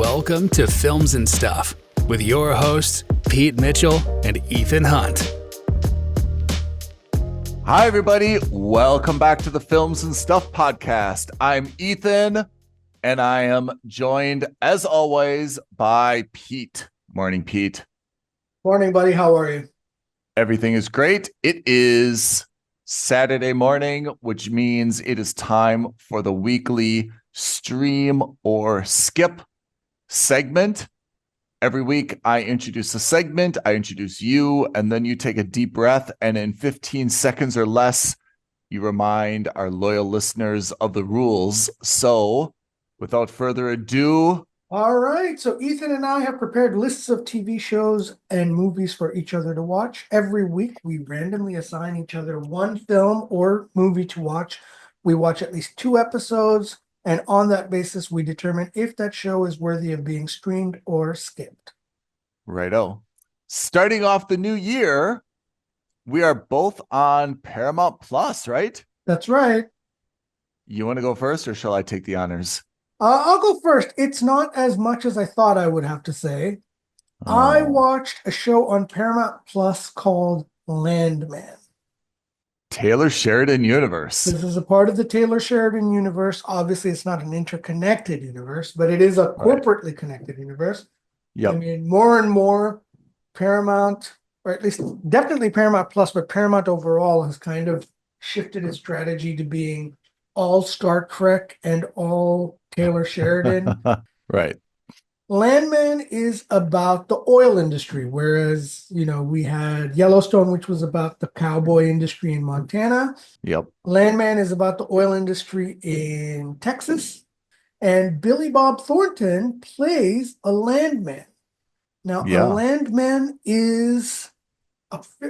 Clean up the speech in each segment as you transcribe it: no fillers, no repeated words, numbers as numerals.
Welcome to Films and Stuff with your hosts, Pete Mitchell and Ethan Hunt. Hi, everybody. Welcome back to the Films and Stuff podcast. I'm Ethan, and I am joined, as always, by Pete. Morning, Pete. Morning, buddy. How are you? Everything is great. It is Saturday morning, which means it is time for the weekly stream or skip segment. Every week I introduce a segment, I introduce you, and then you take a deep breath, and in 15 seconds or less, you remind our loyal listeners of the rules. So without further ado. All right. So Ethan and I have prepared lists of TV shows and movies for each other to watch. Every week, we randomly assign each other one film or movie to watch. We watch at least 2 episodes, and on that basis, we determine if that show is worthy of being streamed or skipped. Righto. Starting off the new year, we are both on Paramount Plus, right? That's right. You want to go first, or shall I take the honors? I'll go first. It's not as much as I thought I would have to say. I watched a show on Paramount Plus called Landman. Taylor Sheridan universe. This is a part of the Taylor Sheridan universe. Obviously, it's not an interconnected universe, but it is a corporately connected universe. Yep. I mean, more and more Paramount, or at least definitely Paramount Plus, but Paramount overall has kind of shifted its strategy to being all Star Trek and all Taylor Sheridan. Right. Landman is about the oil industry, whereas, we had Yellowstone, which was about the cowboy industry in Montana. Yep. Landman is about the oil industry in Texas. And Billy Bob Thornton plays a landman. Now, a landman is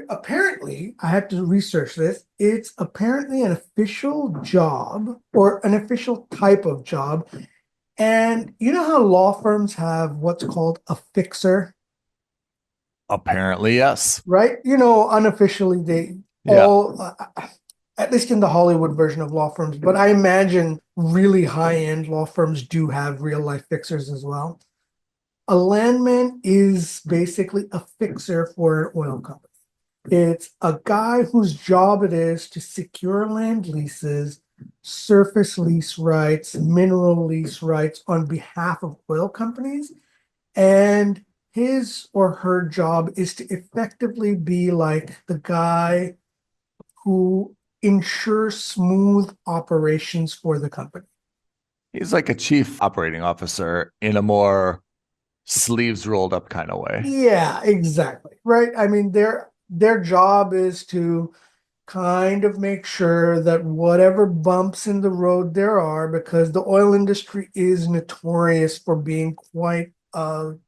apparently, I had to research this, it's apparently an official job or an official type of job. And you know how law firms have what's called a fixer? Apparently, yes. Right? Unofficially, they all, at least in the Hollywood version of law firms, but I imagine really high-end law firms do have real-life fixers as well. A landman is basically a fixer for an oil company. It's a guy whose job it is to secure land leases, surface lease rights, mineral lease rights on behalf of oil companies. And his or her job is to effectively be like the guy who ensures smooth operations for the company. He's like a chief operating officer in a more sleeves rolled up kind of way. Yeah, exactly. Right. I mean, their job is to kind of make sure that whatever bumps in the road there are, because the oil industry is notorious for being quite, not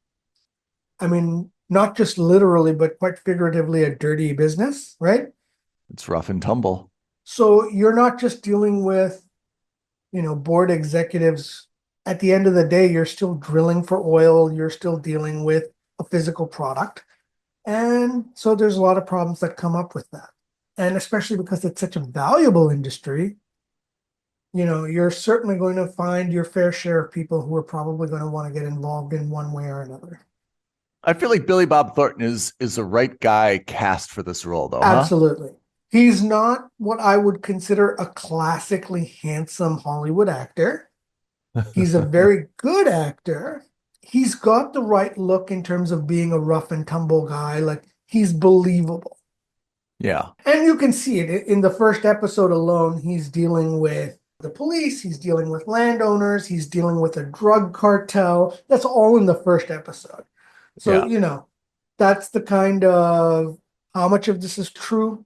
just literally, but quite figuratively a dirty business, right? It's rough and tumble. So you're not just dealing with, board executives. At the end of the day, you're still drilling for oil. You're still dealing with a physical product. And so there's a lot of problems that come up with that. And especially because it's such a valuable industry, you're certainly going to find your fair share of people who are probably going to want to get involved in one way or another. I feel like Billy Bob Thornton is the right guy cast for this role, though. Absolutely. Huh? He's not what I would consider a classically handsome Hollywood actor. He's a very good actor. He's got the right look in terms of being a rough and tumble guy. Like, he's believable. Yeah. And you can see it in the first episode alone. He's dealing with the police. He's dealing with landowners. He's dealing with a drug cartel. That's all in the first episode. So, that's the kind of how much of this is true.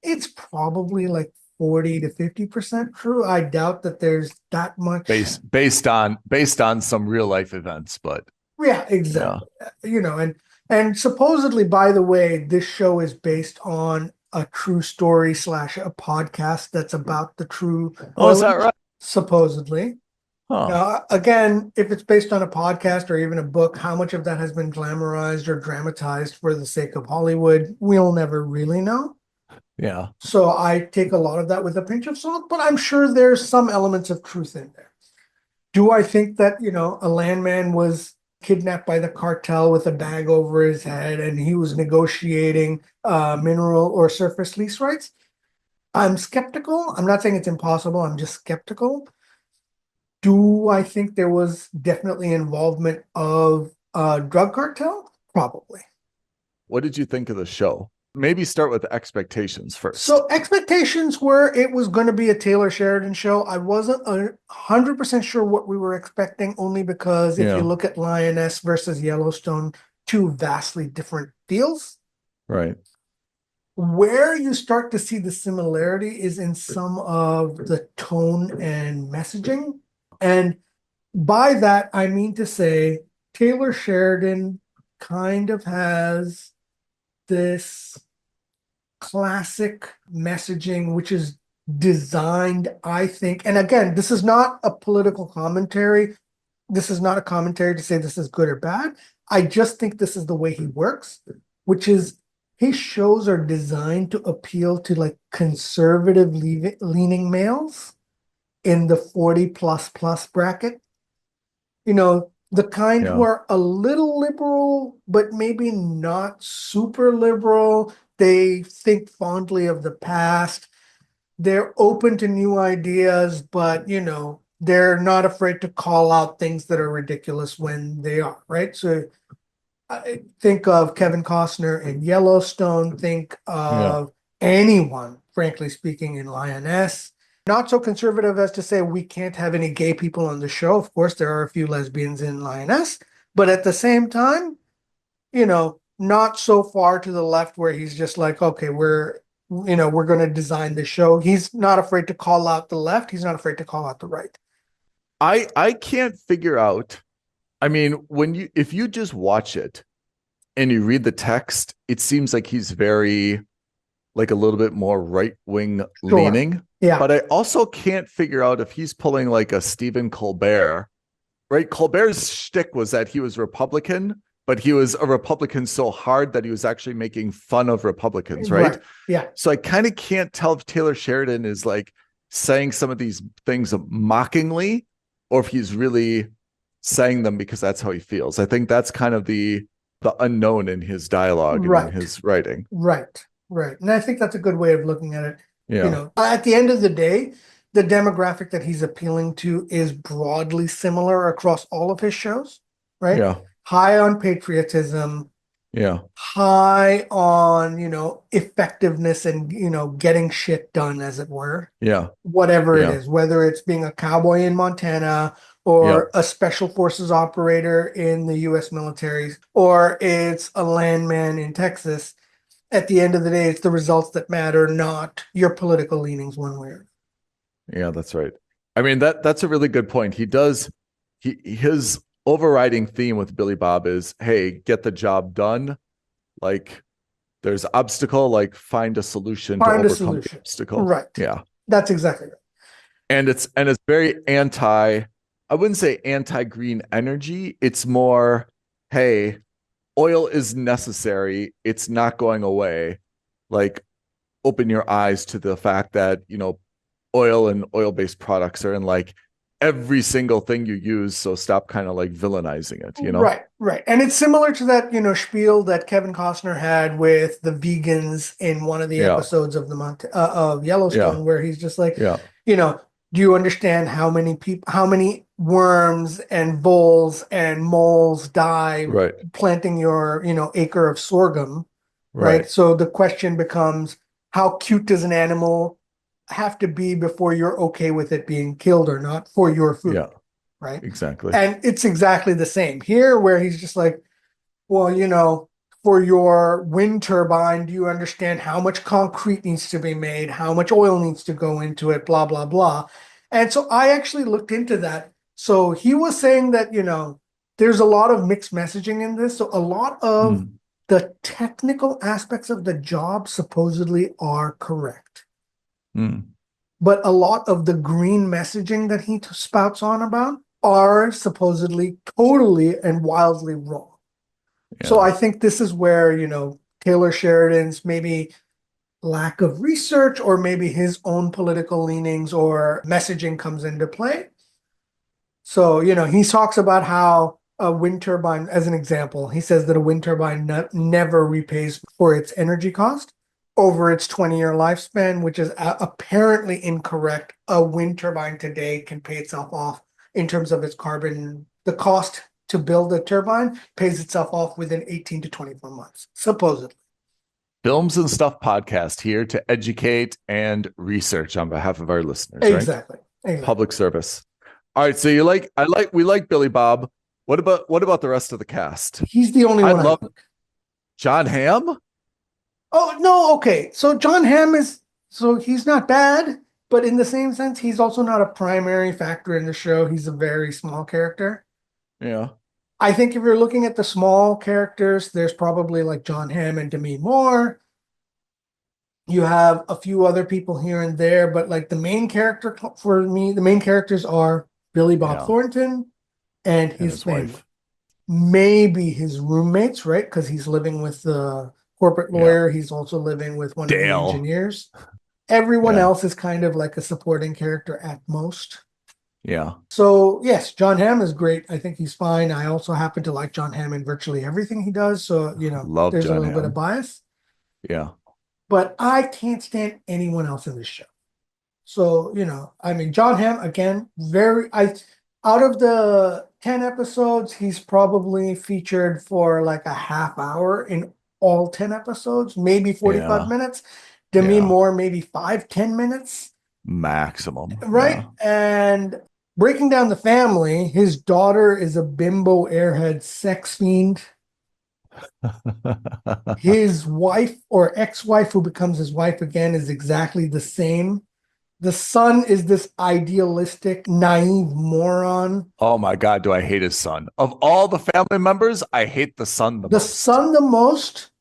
It's probably like 40 to 50% true. I doubt that there's that much based on some real life events, but yeah, exactly. And supposedly, by the way, this show is based on a true story / a podcast that's about the true. Oh, is that right? Supposedly. Huh. Now, again, if it's based on a podcast or even a book, how much of that has been glamorized or dramatized for the sake of Hollywood, we'll never really know. Yeah. So I take a lot of that with a pinch of salt, but I'm sure there's some elements of truth in there. Do I think that, a landman was kidnapped by the cartel with a bag over his head and he was negotiating mineral or surface lease rights? I'm skeptical. I'm not saying it's impossible. I'm just skeptical. Do I think there was definitely involvement of drug cartel? Probably. What did you think of the show? Maybe start with expectations first. So expectations were it was going to be a Taylor Sheridan show. I wasn't 100% sure what we were expecting, only because if you look at Lioness versus Yellowstone, two vastly different deals. Right. Where you start to see the similarity is in some of the tone and messaging. And by that, I mean to say Taylor Sheridan kind of has this classic messaging, which is designed, I think, and again, this is not a political commentary. This is not a commentary to say this is good or bad. I just think this is the way he works, which is his shows are designed to appeal to like conservative leaning males in the 40 plus bracket. The kind who are a little liberal, but maybe not super liberal. They think fondly of the past. They're open to new ideas, but they're not afraid to call out things that are ridiculous when they are, right? So I think of Kevin Costner in Yellowstone, think of anyone, frankly speaking, in Lioness. Not so conservative as to say we can't have any gay people on the show. Of course, there are a few lesbians in Lioness, but at the same time, not so far to the left where he's just like, okay, we're going to design the show. He's not afraid to call out the left. He's not afraid to call out the right. I can't figure out. I mean, if you just watch it and you read the text, it seems like he's very like a little bit more right-wing leaning. Yeah. But I also can't figure out if he's pulling like a Stephen Colbert, right? Colbert's shtick was that he was Republican, but he was a Republican so hard that he was actually making fun of Republicans, right? Yeah. So I kind of can't tell if Taylor Sheridan is like saying some of these things mockingly or if he's really saying them because that's how he feels. I think that's kind of the unknown in his dialogue and in his writing. Right. And I think that's a good way of looking at it. At the end of the day, the demographic that he's appealing to is broadly similar across all of his shows, right? Yeah. High on patriotism. Yeah. High on, effectiveness and, getting shit done, as it were. Yeah. Whatever it is, whether it's being a cowboy in Montana or a special forces operator in the U.S. military, or it's a landman in Texas. At the end of the day, it's the results that matter, not your political leanings one way or another. Yeah, that's right. I mean, that's a really good point. His overriding theme with Billy Bob is, hey, get the job done. Like there's obstacle, like find a solution to overcome the obstacle. Right. Yeah. That's exactly right. And it's very I wouldn't say anti-green energy. It's more, hey, oil is necessary. It's not going away. Like open your eyes to the fact that, oil and oil-based products are in like every single thing you use. So stop kind of like villainizing it, Right. And it's similar to that, spiel that Kevin Costner had with the vegans in one of the episodes of of Yellowstone, where he's just like, do you understand how many worms and voles and moles die planting your, acre of sorghum, right? So the question becomes, how cute does an animal have to be before you're okay with it being killed or not for your food, right? Exactly. And it's exactly the same here, where he's just like, well, for your wind turbine, do you understand how much concrete needs to be made, how much oil needs to go into it, blah, blah, blah. And so I actually looked into that. So he was saying that, there's a lot of mixed messaging in this. So a lot of the technical aspects of the job supposedly are correct. But a lot of the green messaging that he spouts on about are supposedly totally and wildly wrong. So I think this is where, Taylor Sheridan's maybe lack of research or maybe his own political leanings or messaging comes into play. So, he talks about how a wind turbine, as an example, he says that a wind turbine never repays for its energy cost over its 20-year lifespan, which is apparently incorrect. A wind turbine today can pay itself off in terms of its carbon. The cost to build a turbine pays itself off within 18 to 24 months, supposedly. Films and Stuff podcast here to educate and research on behalf of our listeners, Exactly. right? Exactly. Public service. All right, so we like Billy Bob. What about the rest of the cast? He's the only one I love like. John Hamm. Oh, no, okay. So John Hamm he's not bad, but in the same sense, he's also not a primary factor in the show. He's a very small character. Yeah. I think if you're looking at the small characters, there's probably like John Hamm and Demi Moore. You have a few other people here and there, but like the main character for me, the main characters are Billy Bob Thornton and his wife. Maybe his roommates, right? Because he's living with the corporate lawyer. Yeah. He's also living with one Dale. of the engineers. Everyone else is kind of like a supporting character at most. Yeah. So, yes, John Hamm is great. I think he's fine. I also happen to like John Hamm in virtually everything he does. So, there's a little bit of bias. Yeah. But I can't stand anyone else in this show. So, John Hamm, again, out of the 10 episodes, he's probably featured for like a half hour in all 10 episodes, maybe 45 minutes. Demi Moore, maybe 5-10 minutes. Maximum. Right? Yeah. And breaking down the family, his daughter is a bimbo airhead sex fiend. His wife or ex-wife, who becomes his wife again, is exactly the same. The son is this idealistic, naive moron. Oh my God, do I hate his son. Of all the family members, I hate the son the most. The son the most,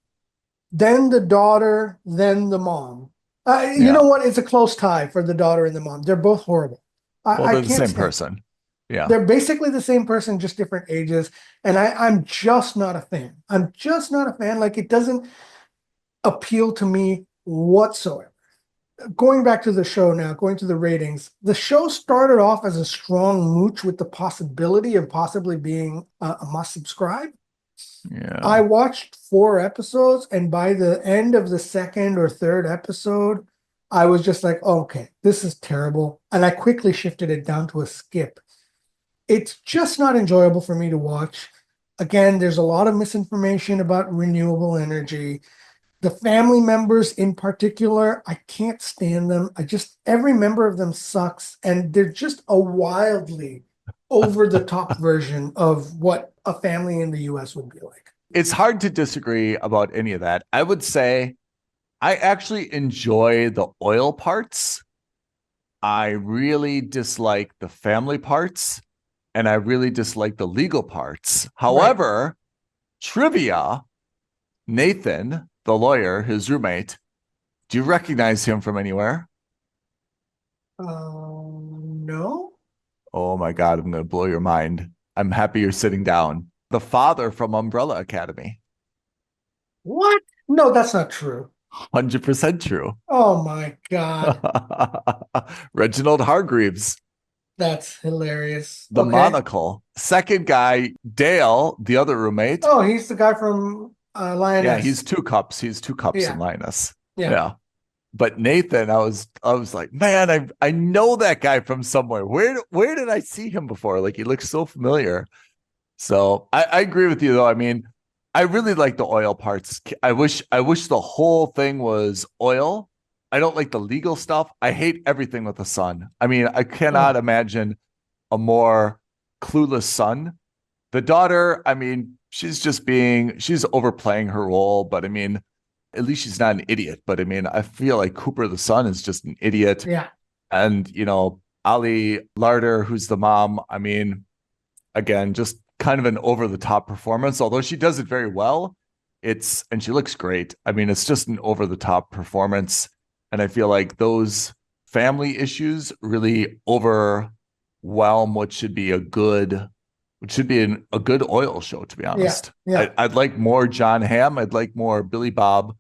then the daughter, then the mom. You know what? It's a close tie for the daughter and the mom. They're both horrible. They're the same person. Yeah. They're basically the same person, just different ages. And I'm just not a fan. I'm just not a fan. Like, it doesn't appeal to me whatsoever. Going back to the show now, going to the ratings, the show started off as a strong mooch with the possibility of possibly being a must subscribe. Yeah. I watched 4 episodes, and by the end of the second or third episode, I was just like, okay, this is terrible. And I quickly shifted it down to a skip. It's just not enjoyable for me to watch. Again, there's a lot of misinformation about renewable energy. The family members in particular, I can't stand them. Every member of them sucks. And they're just a wildly over-the-top version of what a family in the US would be like. It's hard to disagree about any of that. I would say I actually enjoy the oil parts. I really dislike the family parts. And I really dislike the legal parts. However, trivia, Nathan, the lawyer, his roommate, do you recognize him from anywhere? No. Oh my God, I'm going to blow your mind. I'm happy you're sitting down. The father from Umbrella Academy. What? No, that's not true. 100% true. Oh my God. Reginald Hargreaves. That's hilarious. The monocle. Second guy, Dale, the other roommate. Oh, he's the guy from Lioness. Yeah, he's 2 cups. He's 2 cups in Lioness. Yeah. But Nathan, I was like, man, I know that guy from somewhere. Where did I see him before? Like, he looks so familiar. So I agree with you, though. I mean, I really like the oil parts. I wish the whole thing was oil. I don't like the legal stuff. I hate everything with the son. I mean, I cannot imagine a more clueless son. The daughter, I mean, she's overplaying her role, but I mean, at least she's not an idiot. But I mean, I feel like Cooper, the son, is just an idiot. Yeah. And, Ali Larder, who's the mom, I mean, again, just kind of an over-the-top performance, although she does it very well. And she looks great. I mean, it's just an over-the-top performance. And I feel like those family issues really overwhelm what should be a good oil show, to be honest. Yeah. I'd like more John Hamm. I'd like more Billy Bob.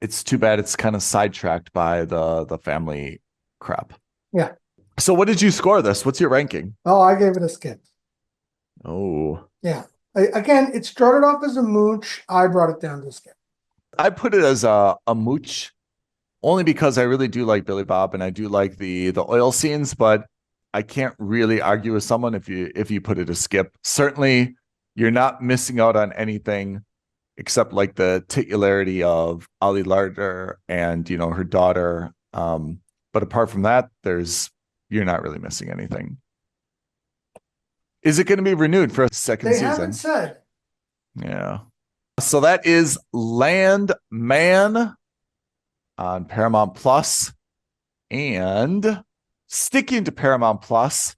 It's too bad it's kind of sidetracked by the family crap. Yeah. So what did you score this? What's your ranking? Oh, I gave it a skip. Oh, Yeah. Again, it started off as a mooch. I brought it down to a skip. I put it as a mooch only because I really do like Billy Bob and I do like the oil scenes, but I can't really argue with someone if you put it a skip. Certainly, you're not missing out on anything except like the titularity of Ali Larder and her daughter. But apart from that, you're not really missing anything. Is it going to be renewed for a second season? They haven't said. Yeah. So that is Landman on Paramount Plus. And sticking to Paramount Plus,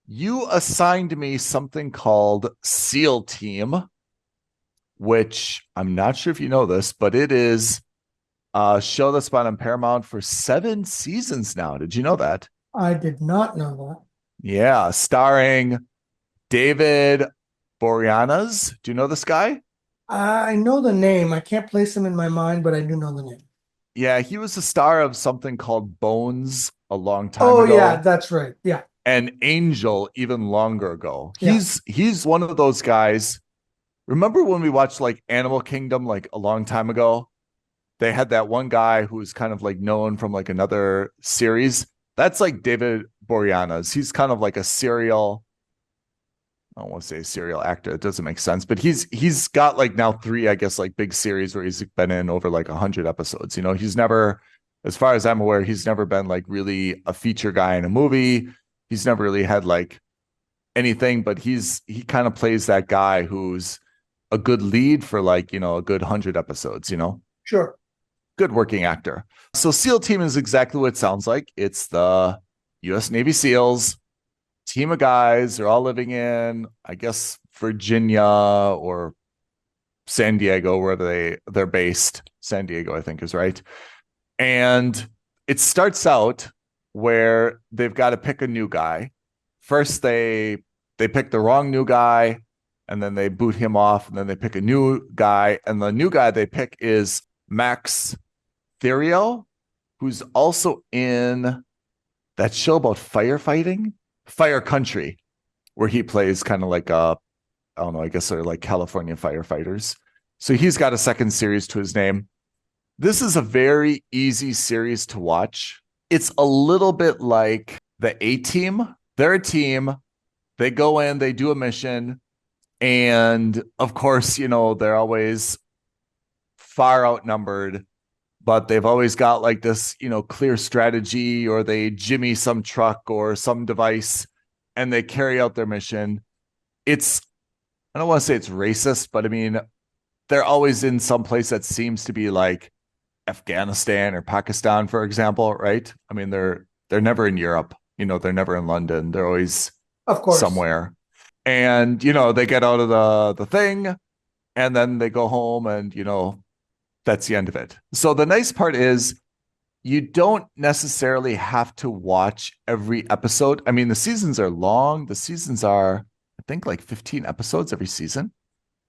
you assigned me something called SEAL Team, which I'm not sure if you know this, but it is a show that's been on Paramount for 7 seasons now. Did you know that? I did not know that. Yeah, starring David Boreanaz. Do you know this guy? I know the name. I can't place him in my mind, but I do know the name. Yeah, he was the star of something called Bones a long time Oh, ago. yeah, that's right. Yeah. And Angel even longer ago. Yeah. He's one of those guys. Remember when we watched like Animal Kingdom like a long time ago? They had that one guy who was kind of like known from like another series. That's like David Boreanaz. He's kind of like a serial, I don't want to say serial actor. It doesn't make sense, but he's got like now 3, I guess, like big series where he's been in over like 100 episodes. He's never, as far as I'm aware, he's never been like really a feature guy in a movie. He's never really had like anything, but he kind of plays that guy who's a good lead for like, a good 100 episodes, Sure. Good working actor. So SEAL Team is exactly what it sounds like. It's the U.S. Navy SEALs, team of guys. They're all living in, I guess, Virginia or San Diego, wherever they're based. San Diego, I think, is right. And it starts out where they've got to pick a new guy. First, they pick the wrong new guy, and then they boot him off, and then they pick a new guy. And the new guy they pick is Max Thieriot, who's also in that show about firefighting, Fire Country, where he plays kind of like I don't know, I guess they're like California firefighters. So he's got a second series to his name. This is a very easy series to watch. It's a little bit like the A-Team. They're a team. They go in, they do a mission. And of course, they're always far outnumbered, but they've always got like this, clear strategy, or they jimmy some truck or some device and they carry out their mission. I don't want to say it's racist, but I mean, they're always in some place that seems to be like Afghanistan or Pakistan, for example, right? I mean, they're never in Europe, they're never in London. They're always Of course. somewhere. And, they get out of the thing and then they go home and, that's the end of it. So the nice part is you don't necessarily have to watch every episode. I mean, the seasons are long. The seasons are, I think, like 15 episodes every season.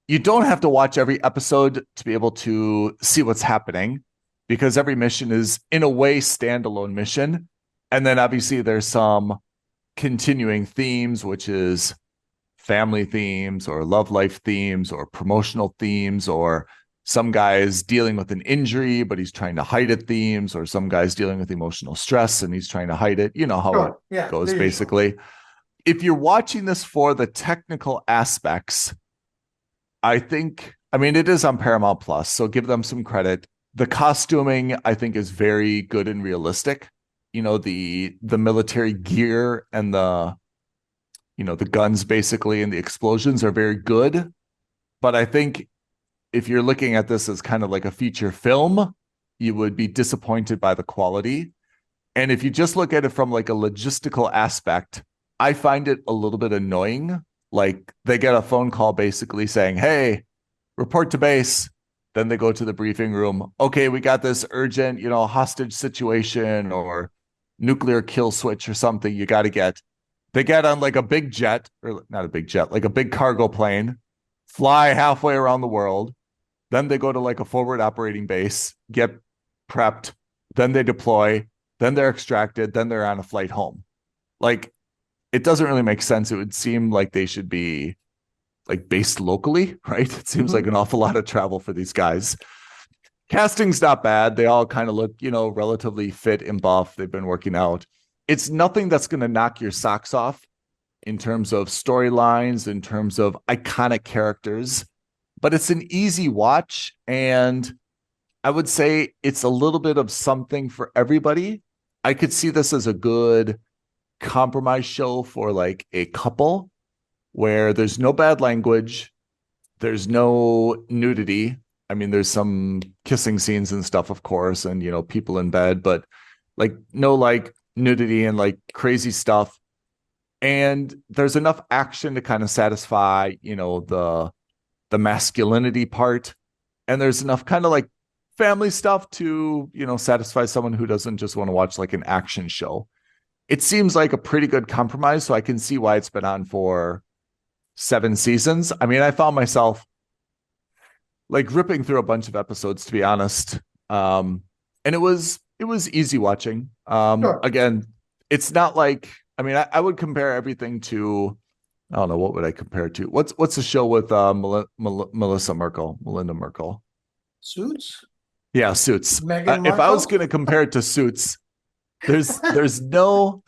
You don't have to watch every episode to be able to see what's happening, because every mission is in a way standalone mission. And then obviously there's some continuing themes, which is family themes or love life themes or promotional themes, or some guys dealing with an injury, but he's trying to hide it themes, or some guys dealing with emotional stress and he's trying to hide it. You know how it goes, basically. If you're watching this for the technical aspects, I mean, it is on Paramount Plus, so give them some credit. The costuming, I think, is very good and realistic. The military gear and the guns basically and the explosions are very good. But I think if you're looking at this as kind of like a feature film, you would be disappointed by the quality. And if you just look at it from like a logistical aspect, I find it a little bit annoying. Like they get a phone call basically saying, hey, report to base. Then they go to the briefing room. Okay, we got this urgent, hostage situation or nuclear kill switch or something you got to get. They get on like a big jet, or not a big jet, like a big cargo plane, fly halfway around the world. Then they go to like a forward operating base, get prepped. Then they deploy. Then they're extracted. Then they're on a flight home. Like, it doesn't really make sense. It would seem like they should be like based locally, right? It seems like an awful lot of travel for these guys. Casting's not bad. They all kind of look, relatively fit and buff. They've been working out. It's nothing that's going to knock your socks off in terms of storylines, in terms of iconic characters, but it's an easy watch. And I would say it's a little bit of something for everybody. I could see this as a good compromise show for like a couple where there's no bad language, there's no nudity. I mean, there's some kissing scenes and stuff, of course, and people in bed, but like no like nudity and like crazy stuff. And there's enough action to kind of satisfy, the masculinity part. And there's enough kind of like family stuff to, satisfy someone who doesn't just want to watch like an action show. It seems like a pretty good compromise, so I can see why it's been on for 7 seasons. I mean, I found myself like ripping through a bunch of episodes, to be honest. And it was easy watching. Sure. Again, it's not like, I mean, I would compare everything to, I don't know, what would I compare it to? What's the show with Melinda Merkel? Suits? Yeah, Suits. Meghan If I was Markle? going to compare it to Suits, there's no,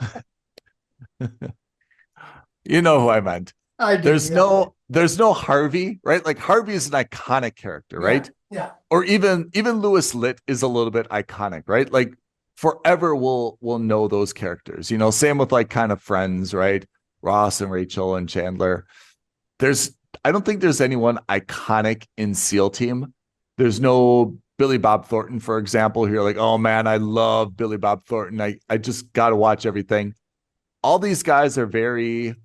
you know who I meant. I do. There's no Harvey, right? Like Harvey is an iconic character, right? Yeah. Or even Louis Litt is a little bit iconic, right? Like forever we'll know those characters. Same with like kind of Friends, right? Ross and Rachel and Chandler. I don't think there's anyone iconic in SEAL Team. There's no Billy Bob Thornton, for example, who you're like, oh man, I love Billy Bob Thornton. I just got to watch everything. All these guys are very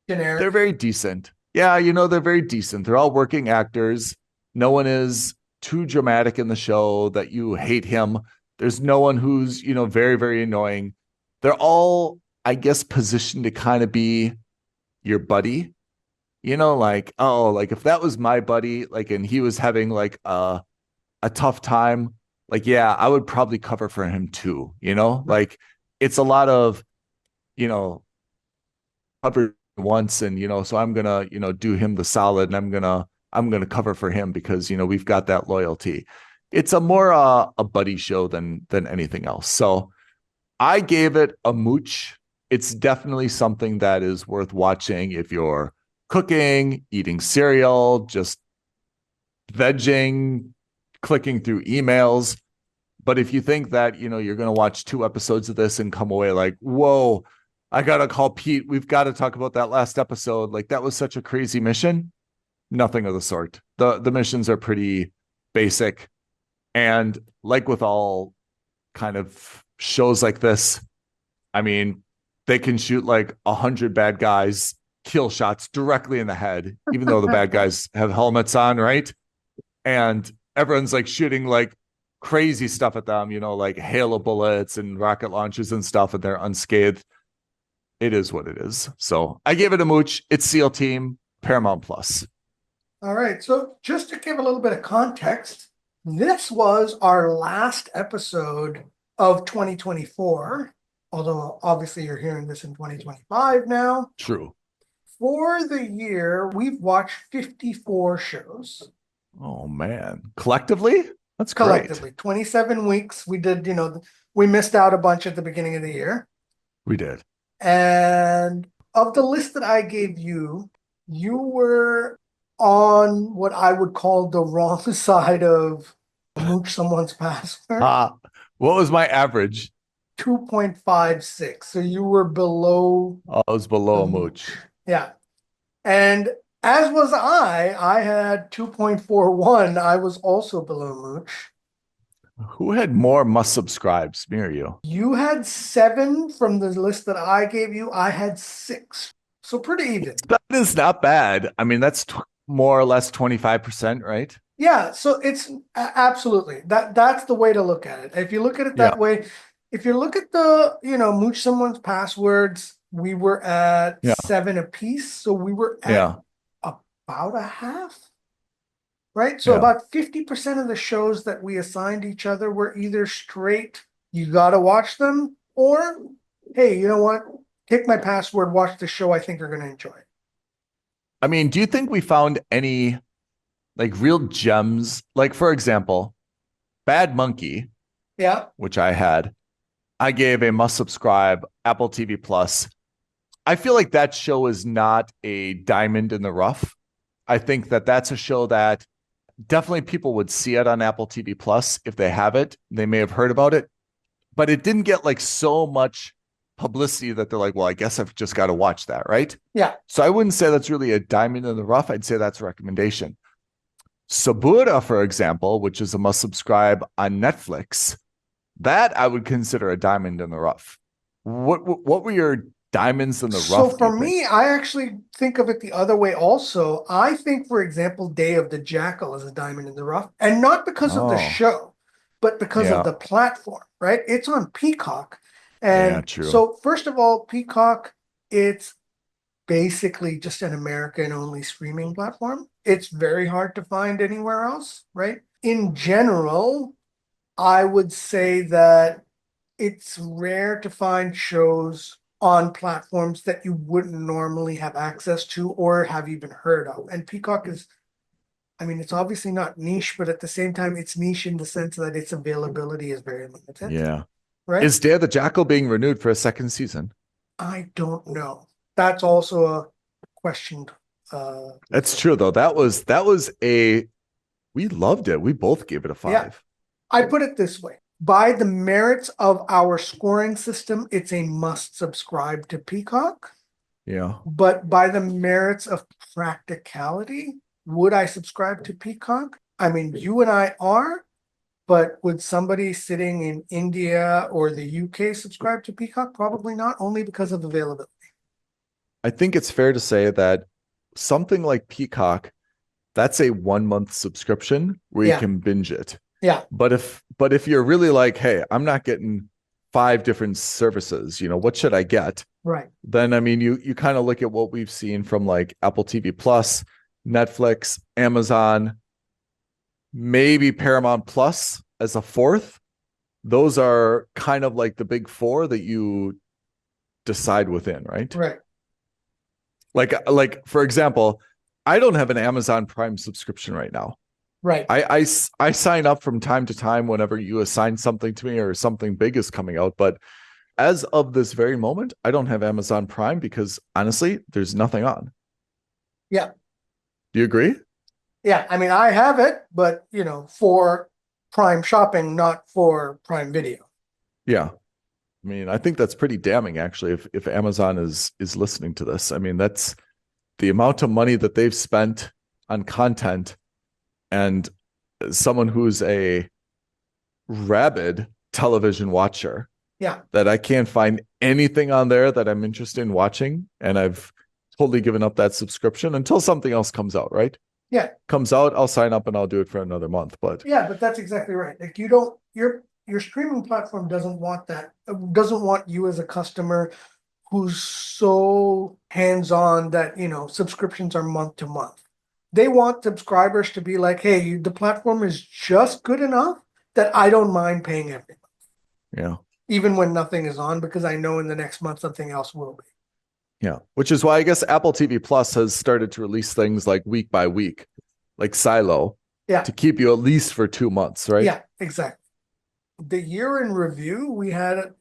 Generic. They're very decent. Yeah, they're very decent. They're all working actors. No one is too dramatic in the show that you hate him. There's no one who's, very, very annoying. They're all, I guess, positioned to kind of be your buddy. Like, oh, like if that was my buddy, like, and he was having like a tough time, like, yeah, I would probably cover for him too, like it's a lot of, cover once and, so I'm going to, do him the solid and I'm going to cover for him because, we've got that loyalty. It's a more a buddy show than anything else. So I gave it a mooch. It's definitely something that is worth watching if you're cooking, eating cereal, just vegging, clicking through emails. But if you think that, you're going to watch 2 episodes of this and come away like, whoa, I got to call Pete. We've got to talk about that last episode. Like that was such a crazy mission. Nothing of the sort. The missions are pretty basic. And like with all kind of shows like this, I mean, they can shoot like 100 bad guys, kill shots directly in the head, even though the bad guys have helmets on, right? And everyone's like shooting like crazy stuff at them, like hail of bullets and rocket launchers and stuff, and they're unscathed. It is what it is. So I gave it a mooch. It's SEAL Team, Paramount Plus. All right. So just to give a little bit of context, this was our last episode of 2024, although obviously you're hearing this in 2025 now. True. For the year, we've watched 54 shows. Oh, man. Collectively? That's Collectively, great. 27 weeks. We did, we missed out a bunch at the beginning of the year. We did. And of the list that I gave you, you were on what I would call the wrong side of mooch someone's password. What was my average? 2.56. So you were below. I was below a mooch. Yeah. And as was I had 2.41. I was also below mooch. Who had more must subscribes, me or you? You had 7 from the list that I gave you. I had 6. So pretty even. That is not bad. I mean, that's more or less 25%, right? Yeah. So it's absolutely that's the way to look at it. If you look at it that way, if you look at the, mooch someone's passwords, we were at 7 apiece. So we were at about a half. Right. So about 50% of the shows that we assigned each other were either straight, you got to watch them, or hey, you know what? Take my password, watch the show I think you're going to enjoy. I mean, do you think we found any like real gems? Like, for example, Bad Monkey, Yeah. which I gave a must subscribe Apple TV Plus. I feel like that show is not a diamond in the rough. I think that that's a show that definitely people would see it on Apple TV Plus if they have it. They may have heard about it, but it didn't get like so much publicity that they're like, well, I guess I've just got to watch that, right? Yeah. So I wouldn't say that's really a diamond in the rough. I'd say that's a recommendation. Sabura, for example, which is a must subscribe on Netflix, that I would consider a diamond in the rough. What were your diamonds in the rough? So for me, I actually think of it the other way also. I think, for example, Day of the Jackal is a diamond in the rough, and not because of the show, but because of the platform, right? It's on Peacock. And true. So first of all, Peacock, it's basically just an American only streaming platform. It's very hard to find anywhere else, right? In general, I would say that it's rare to find shows on platforms that you wouldn't normally have access to or have even heard of. And Peacock is, I mean, it's obviously not niche, but at the same time, it's niche in the sense that its availability is very limited. Yeah. Right? Is Day of the Jackal being renewed for a second season? I don't know. That's also a question. That's true though. That was we loved it. We both gave it a 5. Yeah. I put it this way. By the merits of our scoring system, it's a must subscribe to Peacock. Yeah. But by the merits of practicality, would I subscribe to Peacock? I mean, you and I are, but would somebody sitting in India or the UK subscribe to Peacock? Probably not, only because of availability. I think it's fair to say that something like Peacock, that's a 1-month subscription where you can binge it. Yeah. But if you're really like, hey, I'm not getting 5 different services, what should I get? Right. Then I mean, you kind of look at what we've seen from like Apple TV Plus, Netflix, Amazon, maybe Paramount Plus as a 4th. Those are kind of like the big 4 that you decide within, right? Right. Like for example, I don't have an Amazon Prime subscription right now. Right. I sign up from time to time whenever you assign something to me or something big is coming out. But as of this very moment, I don't have Amazon Prime because honestly, there's nothing on. Yeah. Do you agree? Yeah. I mean, I have it, but for Prime shopping, not for Prime Video. Yeah. I mean, I think that's pretty damning actually if Amazon is listening to this. I mean, that's the amount of money that they've spent on content. And someone who's a rabid television watcher, that I can't find anything on there that I'm interested in watching. And I've totally given up that subscription until something else comes out, right? Yeah. Comes out, I'll sign up and I'll do it for another month. But but that's exactly right. Like your streaming platform doesn't want that. It doesn't want you as a customer who's so hands-on that, subscriptions are month to month. They want subscribers to be like, hey, the platform is just good enough that I don't mind paying every month. Yeah. Even when nothing is on, because I know in the next month something else will be. Yeah. Which is why I guess Apple TV Plus has started to release things like week by week, like Silo, to keep you at least for 2 months, right? Yeah, exactly. The year in review, we had,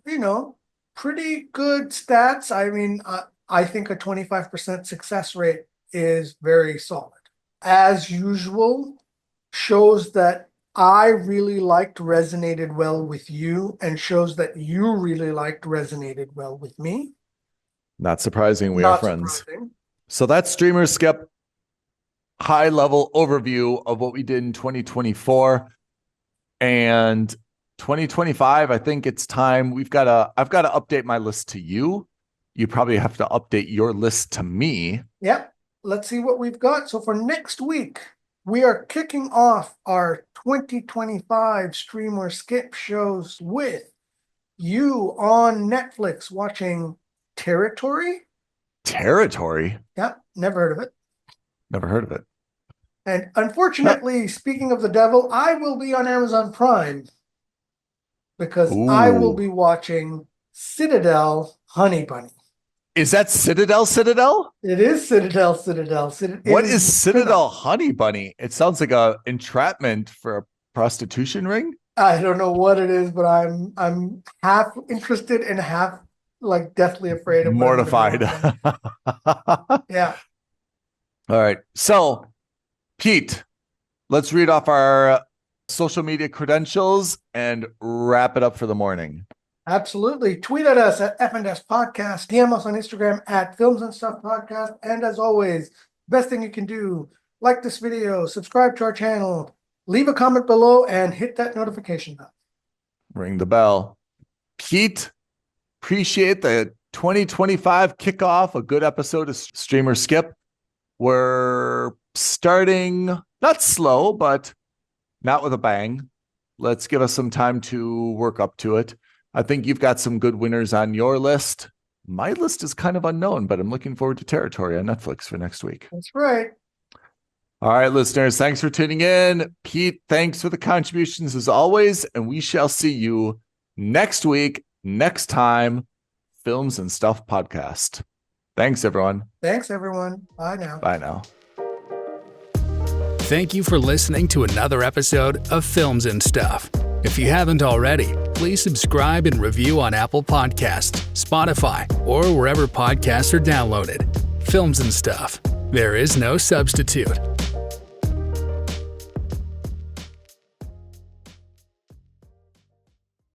pretty good stats. I mean, I think a 25% success rate is very solid. As usual, shows that I really liked resonated well with you, and shows that you really liked resonated well with me. Not surprising. We are friends. So that's Streamer Skip. High level overview of what we did in 2024 and 2025. I think it's time. I've got to update my list to you. You probably have to update your list to me. Yep. Let's see what we've got. So for next week, we are kicking off our 2025 Streamer Skip shows with you on Netflix watching Territory. Territory? Yep. Never heard of it. Never heard of it. And unfortunately, speaking of the devil, I will be on Amazon Prime because I will be watching Citadel Honey Bunny. Is that Citadel Citadel? It is Citadel Citadel. What is Citadel Honey Bunny? It sounds like a entrapment for a prostitution ring. I don't know what it is, but I'm half interested and half like deathly afraid of mortified. Yeah. All right. So, Pete, let's read off our social media credentials and wrap it up for the morning. Absolutely. Tweet at us at F&S Podcast. DM us on Instagram at Films and Stuff Podcast. And as always, best thing you can do, like this video, subscribe to our channel, leave a comment below, and hit that notification bell. Ring the bell. Pete, appreciate the 2025 kickoff, a good episode of Streamer Skip. We're starting, not slow, but not with a bang. Let's give us some time to work up to it. I think you've got some good winners on your list. My list is kind of unknown, but I'm looking forward to Territory on Netflix for next week. That's right. All right, listeners, thanks for tuning in. Pete, thanks for the contributions as always, and we shall see you next week, next time, Films and Stuff Podcast. Thanks, everyone. Thanks, everyone. Bye now. Bye now. Thank you for listening to another episode of Films and Stuff. If you haven't already, please subscribe and review on Apple Podcasts, Spotify, or wherever podcasts are downloaded. Films and Stuff. There is no substitute.